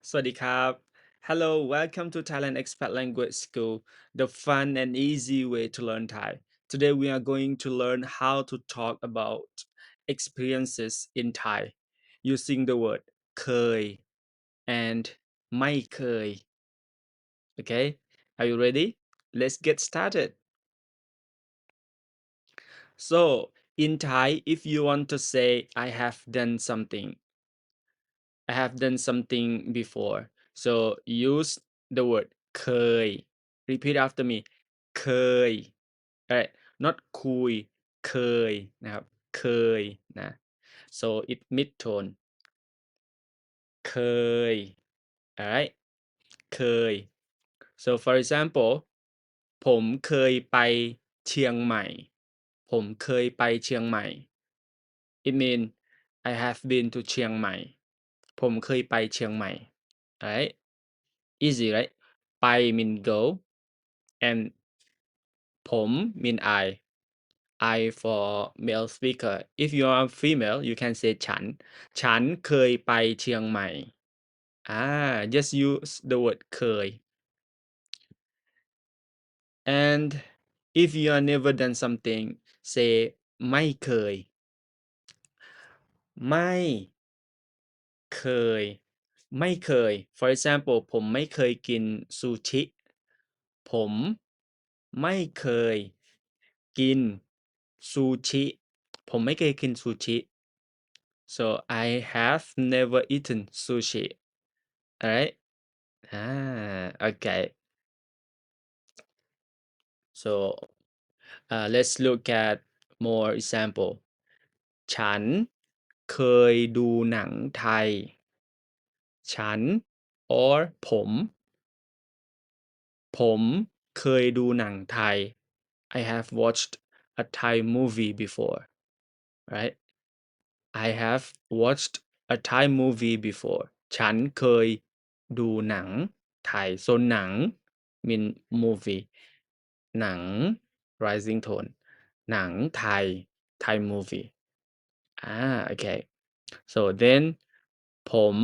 สวัสดีครับ Hello, welcome to Thailand Expat Language School, the fun and easy way to learn Thai. Today we are going to learn how to talk about experiences in Thai using the word เคย and ไม่เคย Okay, are you ready? Let's get started. So, in Thai, if you want to say I have done something, I have done something before. So use the word เคย Repeat after me เคย Alright not คุยเคยนะครับเคยนะ so it mid tone เคย Alright เคย so for example ผมเคยไปเชียงใหม่ผมเคยไปเชียงใหม่ it mean I have been to เชียงใหม่ผมเคยไปเชียงใหม่ alright easy right ไป mean go and ผม mean I for male speaker if you are female you can say ฉันเคยไปเชียงใหม่just use the word เคย and if you are never done something say ไม่เคยไม่เคยไม่เคย for example ผมไม่เคยกินซูชิผมไม่เคยกินซูชิผมไม่เคยกินซูชิ so I have never eaten sushi alright okay so let's look at more example ฉันเคยดูหนังไทยฉัน or ผมเคยดูหนังไทย I have watched a Thai movie before right I have watched a Thai movie before ฉันเคยดูหนังไทย so หนัง mean movie หนัง rising tone หนังไทย Thai movie okay so then ผม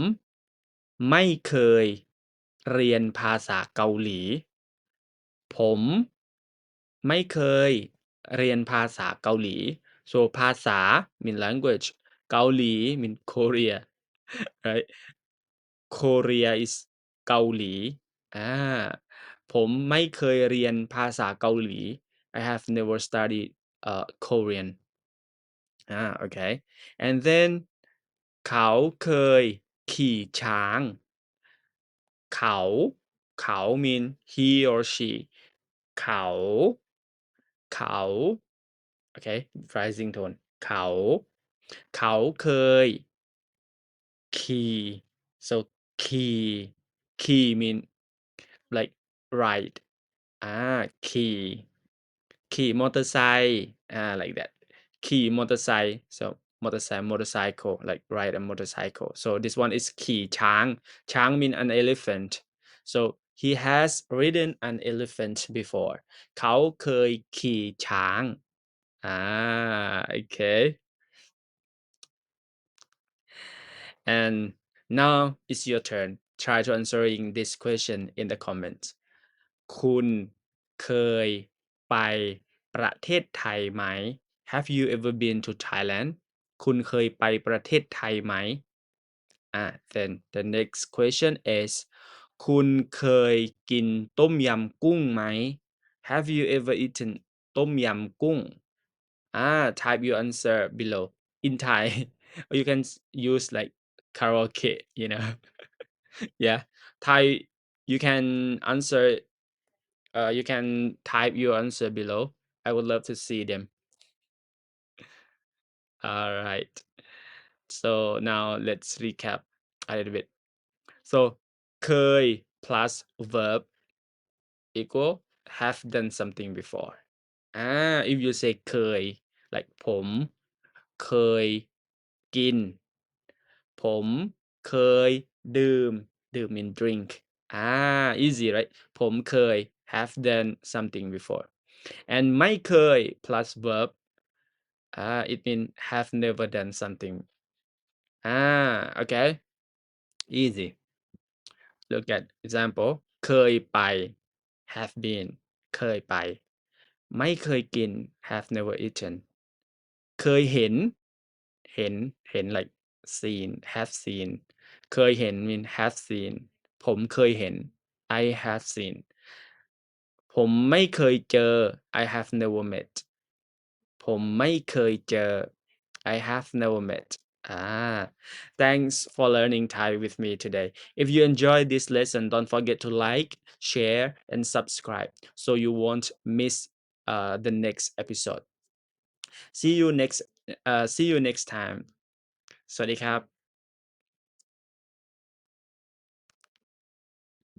ไม่เคยเรียนภาษาเกาหลีผมไม่เคยเรียนภาษาเกาหลี so ภาษา mean language เกาหลี mean Korea right Korea is เกาหลีอาผมไม่เคยเรียนภาษาเกาหลี I have never studied Korean okay and then เขาเคยขี่ช้างเขาเขา mean he or she เขาเขาโอเค rising tone เขาเคยขี่ so ขี่mean like ride ขี่มอเตอร์ไซค์like that ขี่มอเตอร์ไซค์ so motorcycle like ride a motorcycle so this one is ขี่ช้างช้าง mean an elephant so he has ridden an elephant before เขาเคยขี่ช้างokay and now it's your turn try to answering this question in the comments คุณเคยไปประเทศไทยไหม Have you ever been to Thailand คุณเคยไปประเทศไทยไหมthen the next question is คุณเคยกินต้มยำกุ้งไหม Have you ever eaten ต้มยำกุ้งtype your answer below in Thai or you can use like karaoke yeah Thai you can answer you can type your answer below. I would love to see them. All right. So now let's recap a little bit. So เคย plus verb equal have done something before. If you say เคย like ผมเคยกินผมเคยดื่มmean drink easy right ผมเคย have done something before and ไม่เคย plus verb it means have never done something okay easy look at example เคยไป have been เคยไปไม่เคยกิน have never eaten เคยเห็นเห็นlike seen have seen เคยเห็น mean have seen ผมเคยเห็น I have seen ผมไม่เคยเจอ I have never met ผมไม่เคยเจอ I have never met. Ah, thanks for learning Thai with me today. If you enjoyed this lesson, don't forget to like, share, and subscribe so you won't miss the next episode. See you next time. สวัสดีครับ